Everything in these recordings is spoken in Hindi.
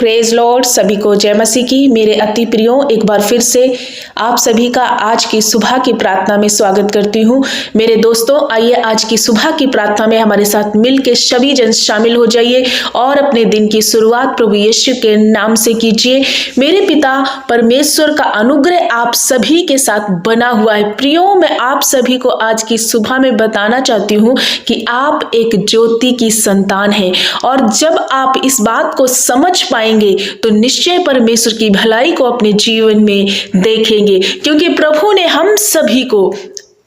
Praise Lord. सभी को जय मसीह की। मेरे अति प्रियो, एक बार फिर से आप सभी का आज की सुबह की प्रार्थना में स्वागत करती हूँ। मेरे दोस्तों, आइए आज की सुबह की प्रार्थना में हमारे साथ मिल के सभी जन शामिल हो जाइए और अपने दिन की शुरुआत प्रभु यीशु के नाम से कीजिए। मेरे पिता परमेश्वर का अनुग्रह आप सभी के साथ बना हुआ है। प्रियो, मैं आप सभी को आज की सुबह में बताना चाहती हूँ कि आप एक ज्योति की संतान हैं, और जब आप इस बात को समझ पाएंगे तो निश्चय परमेश्वर की भलाई को अपने जीवन में देखेंगे, क्योंकि प्रभु ने हम सभी को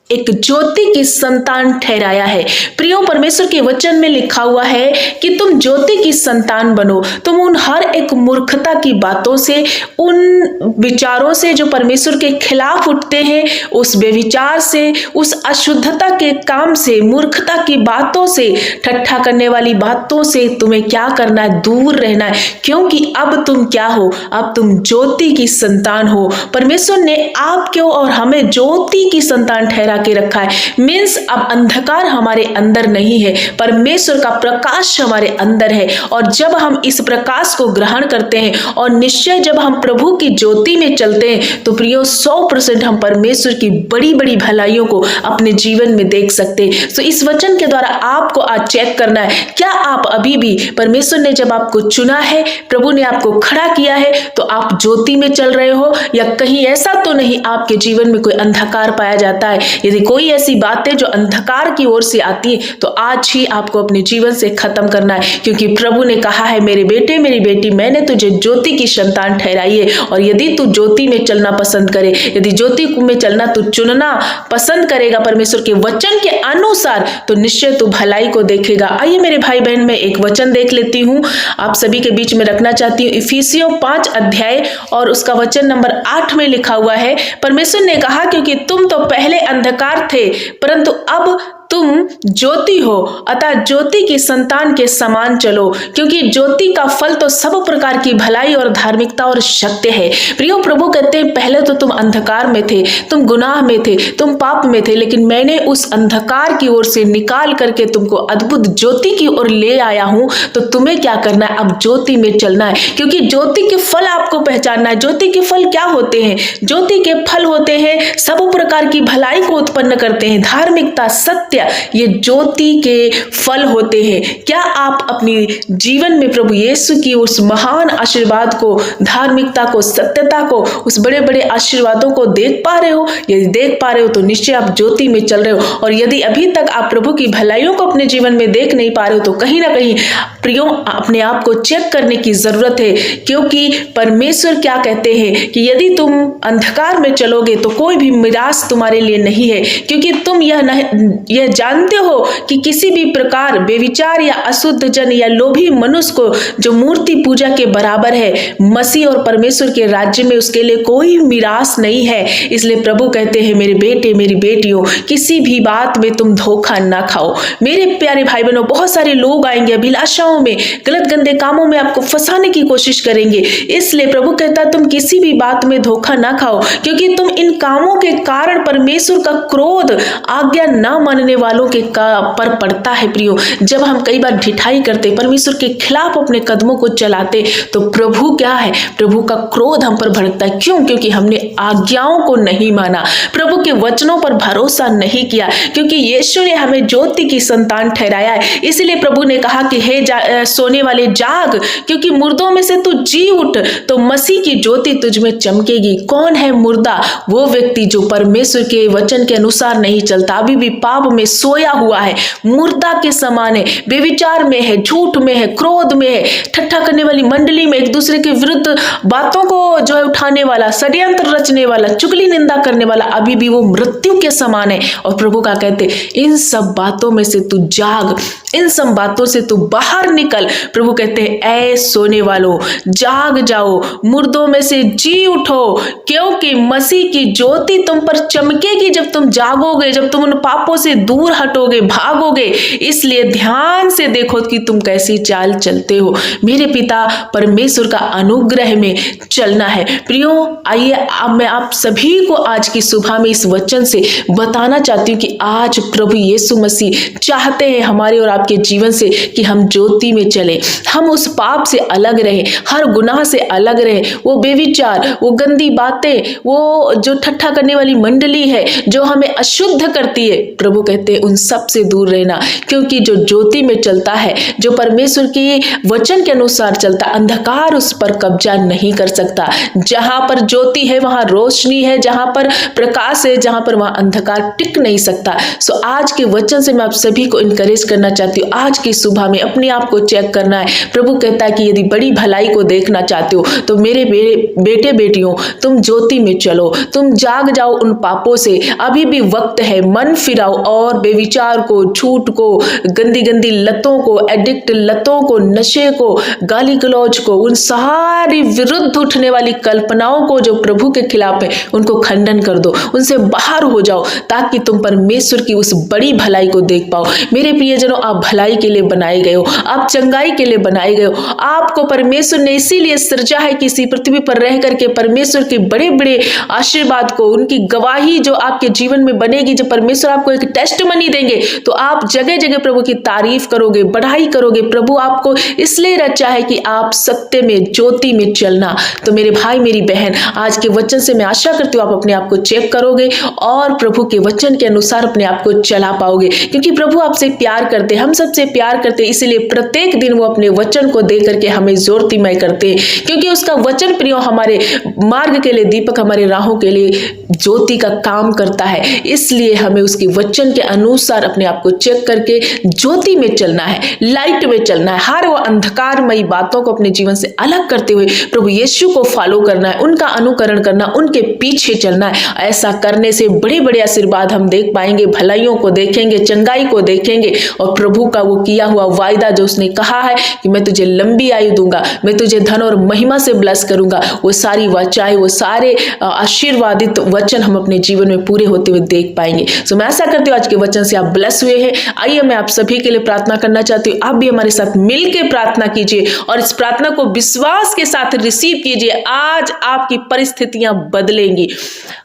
एक ज्योति की संतान ठहराया है। प्रियो, परमेश्वर के वचन में लिखा हुआ है कि तुम ज्योति की संतान बनो। तुम उन हर एक मूर्खता की बातों से, उन विचारों से जो परमेश्वर के खिलाफ उठते हैं, उस बेविचार से, उस अशुद्धता के काम से, मूर्खता की बातों से, ठट्ठा करने वाली बातों से तुम्हें क्या करना है? दूर रहना है, क्योंकि अब तुम क्या हो? अब तुम ज्योति की संतान हो। परमेश्वर ने आपको और हमें ज्योति की संतान ठहरा के रखा है। मीन्स अब अंधकार हमारे अंदर नहीं है, परमेश्वर का प्रकाश हमारे अंदर है। और जब हम इस प्रकाश को ग्रहण करते हैं और निश्चय जब हम प्रभु की ज्योति में चलते हैं तो प्रियो 100% हम परमेश्वर की बड़ी बड़ी भलाइयों को अपने जीवन में देख सकते हैं। तो इस वचन के द्वारा आपको आज चेक करना है, क्या आप अभी भी, परमेश्वर ने जब आपको चुना है, प्रभु ने आपको खड़ा किया है, तो आप ज्योति में चल रहे हो, या कहीं ऐसा तो नहीं आपके जीवन में कोई अंधकार पाया जाता है? यदि कोई ऐसी बातें जो अंधकार की ओर से आती है तो आज ही आपको अपने जीवन से खत्म करना है, क्योंकि प्रभु ने कहा है, मेरे बेटे मेरी बेटी, मैंने तुझे ज्योति की संतान ठहराई है। और यदि तू ज्योति में चलना पसंद करे, यदि ज्योति में चलना तू चुनना पसंद करेगा परमेश्वर के वचन के अनुसार, तो निश्चय तू भलाई को देखेगा। आइए मेरे भाई बहन, मैं एक वचन देख लेती हूँ, आप सभी के बीच में रखना चाहती हूँ। इफिसियों 5 अध्याय और उसका वचन नंबर 8 में लिखा हुआ है, परमेश्वर ने कहा, क्योंकि तुम तो पहले अंधकार थे परंतु अब तुम ज्योति हो, अतः ज्योति की संतान के समान चलो, क्योंकि ज्योति का फल तो सब प्रकार की भलाई और धार्मिकता और सत्य है। प्रियो, प्रभु कहते हैं, पहले तो तुम अंधकार में थे, तुम गुनाह में थे, तुम पाप में थे, लेकिन मैंने उस अंधकार की ओर से निकाल करके तुमको अद्भुत ज्योति की ओर ले आया हूं। तो तुम्हें क्या करना है? अब ज्योति में चलना है, क्योंकि ज्योति के फल आपको पहचानना है। ज्योति के फल क्या होते हैं? ज्योति के फल होते हैं सब प्रकार की भलाई को उत्पन्न करते हैं, धार्मिकता, सत्य, ये ज्योति के फल होते हैं। क्या आप अपनी जीवन में प्रभु यीशु की उस महान आशीर्वाद को, धार्मिकता को, सत्यता को, उस बड़े बड़े आशीर्वादों को देख पा रहे हो? यदि देख पा रहे हो तो निश्चय आप ज्योति में चल रहे हो। और यदि अभी तक आप प्रभु की भलाइयों को अपने जीवन में देख नहीं पा रहे हो तो कहीं ना कहीं प्रियो अपने आप को चेक करने की जरूरत है, क्योंकि परमेश्वर क्या कहते हैं कि यदि तुम अंधकार में चलोगे तो कोई भी मिरास तुम्हारे लिए नहीं है, क्योंकि तुम यह जानते हो कि किसी भी प्रकार बेविचार या अशुद्ध जन या लोभी मनुष्य को जो मूर्ति पूजा के बराबर है, मसीह और परमेश्वर के राज्य में उसके लिए कोई मिरास नहीं है। इसलिए प्रभु कहते हैं, मेरे बेटे मेरी बेटियों, किसी भी बात में तुम धोखा ना खाओ। मेरे प्यारे भाई बहनों, बहुत सारे लोग आएंगे अभिलाषाओं में, गलत गंदे कामों में आपको फंसाने की कोशिश करेंगे। इसलिए प्रभु कहता है, तुम किसी भी बात में धोखा ना खाओ, क्योंकि तुम इन कामों के कारण परमेश्वर का क्रोध, आज्ञा ना मानने वालों के पर पड़ता है। प्रियो, जब हम कई बार ढिठाई करते, परमेश्वर के खिलाफ अपने कदमों को चलाते, तो प्रभु क्या है? प्रभु का क्रोध हम पर भड़कता है। क्यों? क्योंकि हमने आज्ञाओं को नहीं माना, प्रभु के वचनों पर भरोसा नहीं किया, क्योंकि यीशु ने हमें ज्योति की संतान ठहराया है। इसलिए प्रभु ने कहा कि हे सोने वाले जाग, क्योंकि मुर्दों में से तू जी उठ, तो मसीह की ज्योति तुझ में चमकेगी। कौन है मुर्दा? वो व्यक्ति जो परमेश्वर के वचन के अनुसार नहीं चलता, अभी भी पाप में सोया हुआ है, मुर्दा के समान है, बेविचार में है, झूठ में है, क्रोध में है, ठट्ठा करने वाली मंडली में, एक दूसरे के विरुद्ध बातों को जो है उठाने वाला, षड्यंत्र रचने वाला, चुगली निंदा करने वाला, अभी भी वो मृत्यु के समान है। और प्रभु का कहते, इन सब बातों में से तू जाग, इन सब बातों से तू बाहर निकल। प्रभु कहते हैं, ऐ सोने वालों, जाग जाओ, मुर्दों में से जी उठो, क्योंकि मसीह की ज्योति तुम पर चमकेगी। जब तुम जागोगे, जब तुम उन पापों से दूर दूर हटोगे, भागोगे। इसलिए ध्यान से देखो कि तुम कैसी चाल चलते हो। मेरे पिता परमेश्वर का अनुग्रह में चलना है। प्रियो, आइए अब मैं आप सभी को आज की सुबह में इस वचन से बताना चाहती हूँ कि आज प्रभु यीशु मसीह चाहते हैं हमारे और आपके जीवन से कि हम ज्योति में चलें, हम उस पाप से अलग रहे, हर गुनाह से अलग रहे। वो बेविचार, वो गंदी बातें, वो जो ठट्ठा करने वाली मंडली है जो हमें अशुद्ध करती है, प्रभु कहते हैं उन सब से दूर रहना। क्योंकि जो ज्योति में चलता है, जो परमेश्वर के वचन के अनुसार चलता, अंधकार उस पर कब्जा नहीं कर सकता। जहां पर ज्योति है वहां रोशनी है, जहां पर प्रकाश है, जहां पर वहां अंधकार टिक नहीं सकता। सो आज के वचन से मैं आप सभी को इनकरेज करना चाहती हूँ। आज की सुबह में अपने आप को चेक करना है। प्रभु कहता है कि यदि बड़ी भलाई को देखना चाहते हो तो मेरे बेटे बेटियों, तुम ज्योति में चलो, तुम जाग जाओ उन पापों से। अभी भी वक्त है, मन फिराओ और बेविचार को, झूठ को, गंदी गंदी लतों को, एडिक्ट लतों को, नशे को, गाली गलौज को, उन सारी विरुद्ध उठने वाली कल्पनाओं को जो प्रभु के खिलाफ है, उनको खंडन कर दो, उनसे बाहर हो जाओ, ताकि तुम परमेश्वर की उस बड़ी भलाई को देख पाओ। मेरे प्रियजनों, आप भलाई के लिए बनाए गए हो, आप चंगाई के लिए बनाए गए हो। आपको परमेश्वर ने इसीलिए सृजा है कि इसी पृथ्वी पर रह करके परमेश्वर के बड़े बड़े आशीर्वाद को, उनकी गवाही जो आपके जीवन में बनेगी, जब परमेश्वर आपको एक टेस्टमनी देंगे तो आप जगह जगह प्रभु की तारीफ करोगे, बढ़ाई करोगे। प्रभु आपको इसलिए रचा है कि आप सत्य में, ज्योति में चलना। तो मेरे भाई, मेरी बहन, आज के वचन से मैं आशा करती हूँ आप अपने आप को चेक करोगे और प्रभु के वचन के अनुसार अपने आप को चला पाओगे। क्योंकि प्रभु आपसे प्यार करते, हम सबसे प्यार करते, इसलिए प्रत्येक दिन वो अपने वचन को दे करके हमें ज्योतिमय करते हैं। क्योंकि उसका वचन प्रियो हमारे मार्ग के लिए दीपक, हमारे राहों के लिए ज्योति का काम करता है। इसलिए हमें उसके वचन के अनुसार अपने आप को चेक करके ज्योति में चलना है, लाइट में चलना है। हर वो अंधकारमयी बातों को अपने जीवन से अलग करते हुए प्रभु यीशु को फॉलो करना है, उनका अनुकरण करना, उनके पीछे चलना है। ऐसा करने से बड़े बड़े आशीर्वाद हम देख पाएंगे, भलाइयों को देखेंगे, चंगाई को देखेंगे। और प्रभु का वो किया हुआ वायदा जो उसने कहा है कि मैं तुझे लंबी आयु दूंगा, मैं तुझे धन और महिमा से ब्लेस करूंगा, वो सारी वाचाएं, वो सारे आशीर्वादित वचन हम अपने जीवन में पूरे होते हुए देख पाएंगे। सो मैं ऐसा करती हूँ आज के वचन से आप ब्लेस हुए हैं। आइए मैं आप सभी के लिए प्रार्थना करना चाहती हूँ। आप भी हमारे साथ मिलकर प्रार्थना कीजिए और इस प्रार्थना को विश्वास के साथ रिसीव कीजिए। आज आपकी परिस्थितियां बदलेंगी।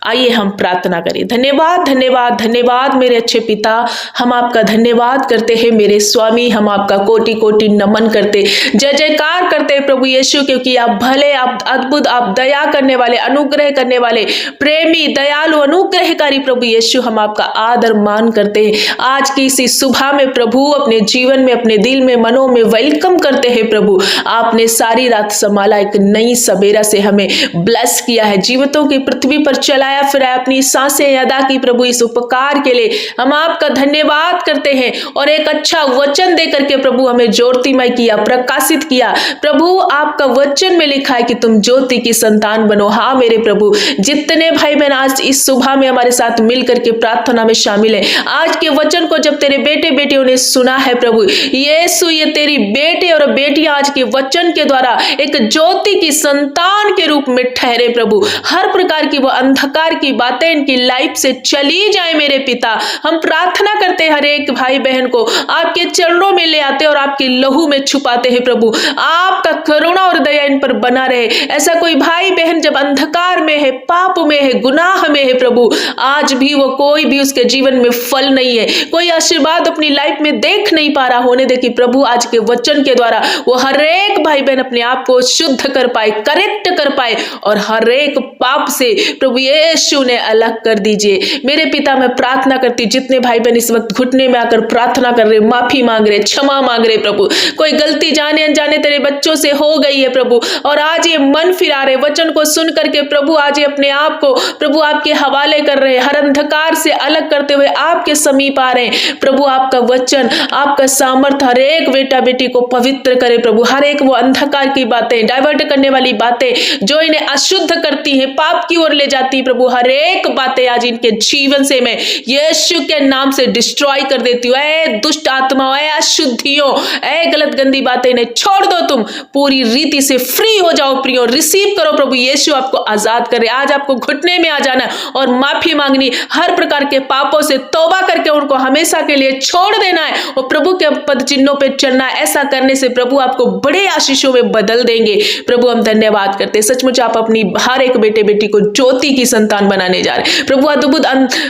आइए हम प्रार्थना करें। धन्यवाद, धन्यवाद, धन्यवाद मेरे अच्छे पिता, हम आपका धन्यवाद करते हैं मेरे स्वामी, हम आपका कोटि कोटि नमन करते, जय जयकार करते हैं प्रभु यीशु, क्योंकि आप भले, आप अद्भुत, आप दया करने वाले, अनुग्रह करने वाले, प्रेमी, दयालु, अनुग्रहकारी प्रभु यीशु, हम आपका आदर मान करते हैं। आज की इसी सुबह में प्रभु अपने जीवन में, अपने दिल में, मनों में वेलकम करते हैं प्रभु। आपने सारी रात संभाला, एक नई सवेरा से हमें ब्लेस किया है, जीवितों की पृथ्वी पर चलाया फिराया, अपनी सांसें अदा की प्रभु। इस उपकार के लिए हम आपका धन्यवाद करते हैं और एक अच्छा वचन दे करके प्रभु हमें ज्योतिमय किया, प्रकाशित किया। प्रभु आपका वचन में लिखा है कि तुम ज्योति की संतान बनो। हाँ मेरे प्रभु, जितने भाई बहन आज इस सुबह में हमारे साथ मिल करके प्रार्थना में शामिल है, आज के वचन को जब तेरे बेटे बेटियों ने सुना है प्रभु यीशु, ये तेरी बेटे और बेटियां आज के वचन के द्वारा एक ज्योति की संतान के रूप में ठहरे प्रभु। हर प्रकार की वो अंधकार की बातें इनकी लाइफ से चली जाए मेरे पिता। हम प्रार्थना करते हैं हर एक भाई बहन को आपके चरणों में ले आते और आपके लहू में छुपाते हैं प्रभु। आपका करुणा और दया इन पर बना रहे। ऐसा कोई भाई बहन जब अंधकार में है, पाप में है, गुनाह में है प्रभु, आज भी वो कोई भी उसके जीवन में फल नहीं है, कोई आशीर्वाद अपनी लाइफ में देख नहीं पा रहा, होने दे कि प्रभु आज के वचन के द्वारा वो हर एक भाई बहन अपने आप को शुद्ध कर पाए, करेक्ट कर पाए और हर एक पाप से प्रभु यीशु ने अलग कर दीजिए। मेरे पिता मैं प्रार्थना करती, जितने भाई बहन इस वक्त घुटने में आकर प्रार्थना कर रहे, माफी मांग रहे, क्षमा मांग रहे प्रभु, कोई गलती जाने अनजाने तेरे बच्चों से हो गई है प्रभु, और आज ये मन फिरा रहे, वचन को सुन करके प्रभु आज ये अपने आप को प्रभु आपके हवाले कर रहे, हर अंधकार से अलग करते हुए आपके समीप आ रहे हैं प्रभु। आपका वचन, आपका सामर्थ हर एक बेटा बेटी को पवित्र करे प्रभु। हर एक वो अंधकार की बातें, डाइवर्ट करने वाली बातें जो इन्हें अशुद्ध करती हैं, पाप की ओर ले जाती है प्रभु, हर एक बातें आज इनके जीवन से मैं यीशु के नाम से डिस्ट्रॉय कर देती हूँ। ऐ दुष्ट आत्माओं, ऐ अशुद्धियों, ऐ गलत गंदी बातें, इन्हें छोड़ दो तुम, पूरी रीति से फ्री हो जाओ प्रियो, रिसीव करो। प्रभु यीशु आपको आजाद करे। आज आपको घुटने में आ जाना है और माफी मांगनी, हर प्रकार के पापों से तौबा करके उनको हमेशा के लिए छोड़ देना है और प्रभु के पद चिन्हों पे चलना है। ऐसा करने से प्रभु आपको बड़े आशीषों में बदल देंगे। प्रभु हम धन्यवाद करते हैं, सचमुच आप अपनी हर एक बेटे बेटी को ज्योति की संतान बनाने जा रहे हैं प्रभु। अद्भुत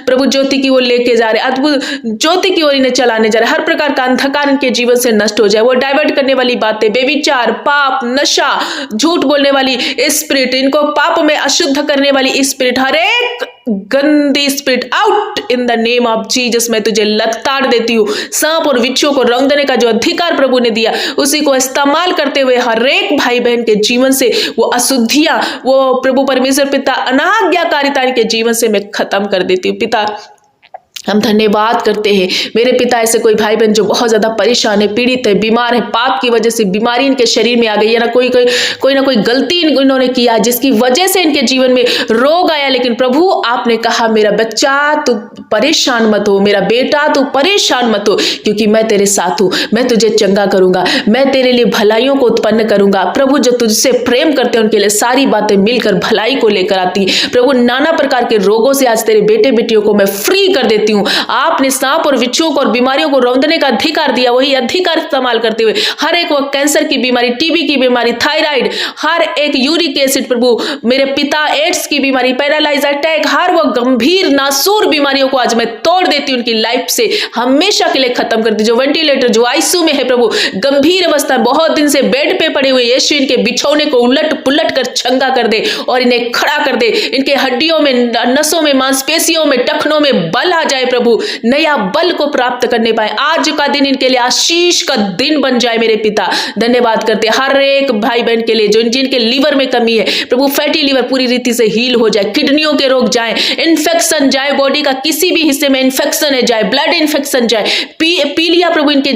प्रभु ज्योति की ओर लेके जा रहे, अद्भुत ज्योति की ओर इन्हें चलाने जा रहे। हर प्रकार का अंधकार इनके जीवन से नष्ट हो जाए। वो डाइवर्ट करने वाली बातें, बेविचार, पाप, नशा, झूठ बोलने वाली स्पिरिट, इनको पाप में अशुद्ध करने वाली स्पिरिट, हर एक गंदी spirit out in the name of Jesus. मैं तुझे लताड़ देती हूँ। सांप और बिच्छू को रंग देने का जो अधिकार प्रभु ने दिया, उसी को इस्तेमाल करते हुए हर एक भाई बहन के जीवन से वो अशुद्धियां, वो प्रभु परमेश्वर पिता अनाज्ञाकारिता के जीवन से मैं खत्म कर देती हूँ। पिता हम धन्यवाद करते हैं मेरे पिता, ऐसे कोई भाई बहन जो बहुत ज्यादा परेशान है, पीड़ित है, बीमार है, पाप की वजह से बीमारी इनके शरीर में आ गई है ना, कोई ना कोई गलती इन्होंने किया जिसकी वजह से इनके जीवन में रोग आया। लेकिन प्रभु आपने कहा मेरा बच्चा तू परेशान मत हो, मेरा बेटा तू परेशान मत हो, क्योंकि मैं तेरे साथ हूं, मैं तुझे चंगा करूंगा, मैं तेरे लिए भलाइयों को उत्पन्न करूंगा। प्रभु जो तुझसे प्रेम करते हैं उनके लिए सारी बातें मिलकर भलाई को लेकर आती। प्रभु नाना प्रकार के रोगों से आज तेरे बेटे बेटियों को मैं फ्री कर देती हूँ। आपने सांप और बिच्छुओं को और बीमारियों को रौंदने का अधिकार दिया, वही अधिकार इस्तेमाल करते हुए हर एक वो कैंसर की बीमारी, टीबी की बीमारी, थायराइड, हर एक यूरिक एसिड प्रभु मेरे पिता, एड्स की बीमारी, पैरालाइज, अटैक, हर वो गंभीर नासूर बीमारियों को आज मैं तोड़ देती हूँ, उनकी लाइफ से हमेशा के लिए खत्म करती। जो वेंटिलेटर, जो आईसीयू में है प्रभु, गंभीर अवस्था, बहुत दिन से बेड पे पड़े हुए, यीशु इनके बिछौने को उलट पुलट कर चंगा कर दे और इन्हें खड़ा कर दे। इनके हड्डियों में, नसों में, मांसपेशियों में, टखनों में बल आ जाए प्रभु, नया बल को प्राप्त करने पाए। आज का दिन इनके लिए आशीष का दिन बन जाए मेरे पिता। धन्यवाद करते हर एक भाई बहन के लिए जो जिनके लीवर में कमी है प्रभु, फैटी लीवर पूरी रीति से हील हो जाए, किडनियों के रोग जाए, इन्फेक्शन जाए, बॉडी का किसी भी हिस्से में इन्फेक्शन है जाए, ब्लड इन्फेक्शन जाए, पीलिया प्रभु इनके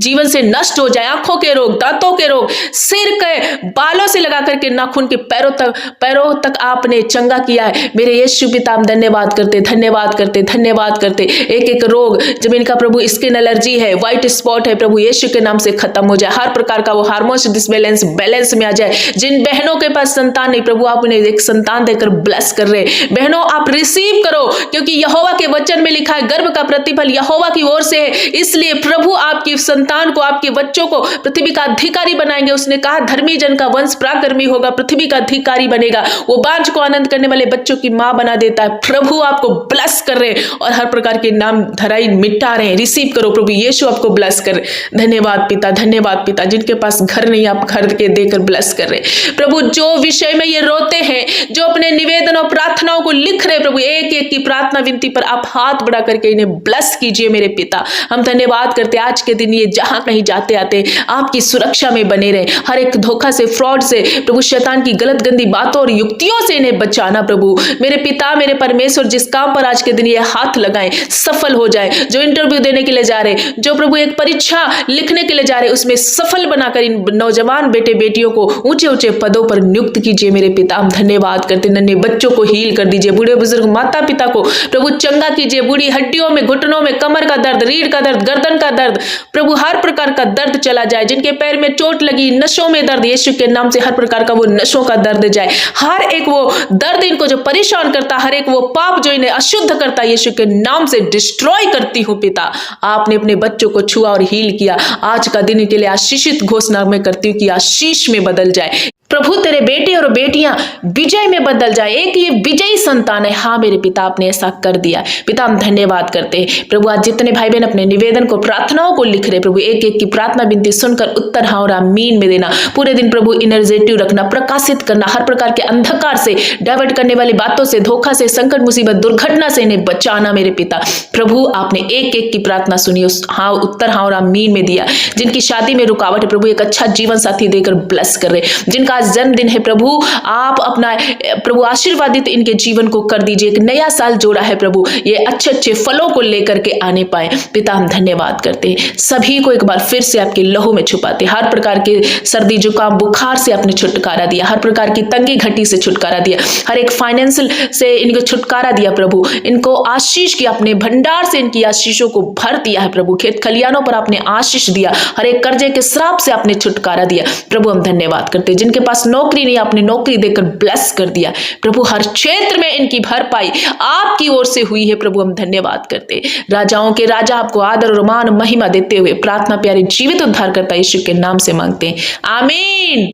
जीवन से नष्ट हो जाए, आंखों के रोग, दांतों के रोग, सिर के बालों से लगा करके नाखून के पैरों तक आपने चंगा किया है मेरे यीशु पिता। हम धन्यवाद करते धन्यवाद करते धन्यवाद करते। एक एक रोग जब इनका प्रभु स्किन एलर्जी है, व्हाइट स्पॉट है प्रभु यीशु के नाम से खत्म हो जाए। हर प्रकार का वो हार्मोन्स डिसबैलेंस बैलेंस में आ जाए। जिन बहनों के पास संतान नहीं प्रभु, आप उन्हें एक संतान देकर ब्लेस कर रहे। बहनों आप रिसीव करो, क्योंकि यहोवा के वचन में लिखा है गर्भ का प्रतिफल यहोवा की ओर से है। इसलिए प्रभु आपकी संतान को, आपके बच्चों को पृथ्वी का अधिकारी बनाएंगे। उसने कहा धर्मी जन का वंश पराक्रमी होगा, पृथ्वी का अधिकारी बनेगा। वो बांझ को आनंद करने वाले बच्चों की मां बना देता है। प्रभु आपको ब्लेस कर रहे और हर प्रकार के नाम धराई मिटा रहे हैं। रिसीव करो प्रभु यीशु आपको ब्लेस कर। धन्यवाद पिता, धन्यवाद पिता। जिनके पास घर नहीं आप घर के देकर ब्लेस कर रहे प्रभु। जो विषय में ये रोते हैं, जो अपने निवेदन और प्रार्थनाओं को लिख रहे प्रभु, एक एक की प्रार्थना विनती पर आप हाथ बढ़ा करके इन्हें ब्लेस कीजिए मेरे पिता। हम धन्यवाद करते आज के दिन ये जहां कहीं जाते आते आपकी सुरक्षा में बने रहे। हर एक धोखा से, फ्रॉड से प्रभु, शैतान की गलत गंदी बातों और युक्तियों से इन्हें बचाना प्रभु मेरे पिता, मेरे परमेश्वर। जिस काम पर आज के दिन ये हाथ लगाएं सफल हो जाए। जो इंटरव्यू देने के लिए जा रहे, जो प्रभु एक परीक्षा लिखने के लिए जा रहे, उसमें सफल बनाकर इन नौजवान बेटे बेटियों को ऊंचे ऊंचे पदों पर नियुक्त कीजिए मेरे पिता। हम धन्यवाद करते। नन्हे बच्चों को हील कर दीजिए, बूढ़े बुजुर्ग माता पिता को प्रभु चंगा कीजिए। बूढ़ी हड्डियों में, घुटनों में, कमर का दर्द, रीढ़ का दर्द, गर्दन का दर्द प्रभु, हर प्रकार का दर्द चला जाए। जिनके पैर में चोट लगी, नसों में दर्द, यीशु के नाम से हर प्रकार का वो नसों का दर्द जाए। हर एक वो दर्द इनको जो परेशान करता, हर एक वो पाप जो इन्हें अशुद्ध करता, यीशु के नाम से डिस्ट्रॉय करती हूं पिता। आपने अपने बच्चों को छुआ और हील किया। आज का दिन के लिए आशीषित घोषणा मैं करती हूँ कि आशीष में बदल जाए प्रभु। तेरे बेटे और बेटियां विजय में बदल जाए। एक ये विजयी संतान है। हाँ मेरे पिता, आपने ऐसा कर दिया पिता। हम धन्यवाद करते हैं प्रभु। आज जितने भाई बहन अपने निवेदन को, प्रार्थनाओं को लिख रहे प्रभु, एक एक की प्रार्थना विनती सुनकर उत्तर हाँ और आमीन में देना। पूरे दिन प्रभु एनर्जेटिव रखना, प्रकाशित करना, हर प्रकार के अंधकार से, डाइवर्ट करने वाली बातों से, धोखा से, संकट, मुसीबत, दुर्घटना से इन्हें बचाना मेरे पिता। प्रभु आपने एक एक की प्रार्थना सुनी, हाँ उत्तर हाँ और आमीन में दिया। जिनकी शादी में रुकावट है प्रभु, एक अच्छा जीवन साथी देकर ब्लेस कर रहे। जिनका जन्मदिन है प्रभु, आप अपना प्रभु आशीर्वादित इनके जीवन को कर दीजिए। एक नया साल जोड़ा है प्रभु, ये अच्छे अच्छे फलों को लेकर के आने पाए पिता। हम धन्यवाद करते हैं। सभी को एक बार फिर से आपके लहू में छुपाते। हर प्रकार के सर्दी, जुकाम, बुखार से आपने छुटकारा दिया। हर प्रकार की तंगी घटी से छुटकारा दिया। हर एक फाइनेंशियल से इनको छुटकारा दिया प्रभु। इनको आशीष की, अपने भंडार से इनकी आशीषों को भर दिया है प्रभु। खेत खलियानों पर आपने आशीष दिया। हर एक कर्जे के श्राप से आपने छुटकारा दिया प्रभु। हम धन्यवाद करते हैं। जिनके पास पास नौकरी नहीं, आपने नौकरी देकर ब्लेस कर दिया प्रभु। हर क्षेत्र में इनकी भरपाई आपकी ओर से हुई है प्रभु, हम धन्यवाद करते। राजाओं के राजा आपको आदर और मान महिमा देते हुए प्रार्थना प्यारे जीवित उद्धारकर्ता यीशु के नाम से मांगते हैं, आमीन।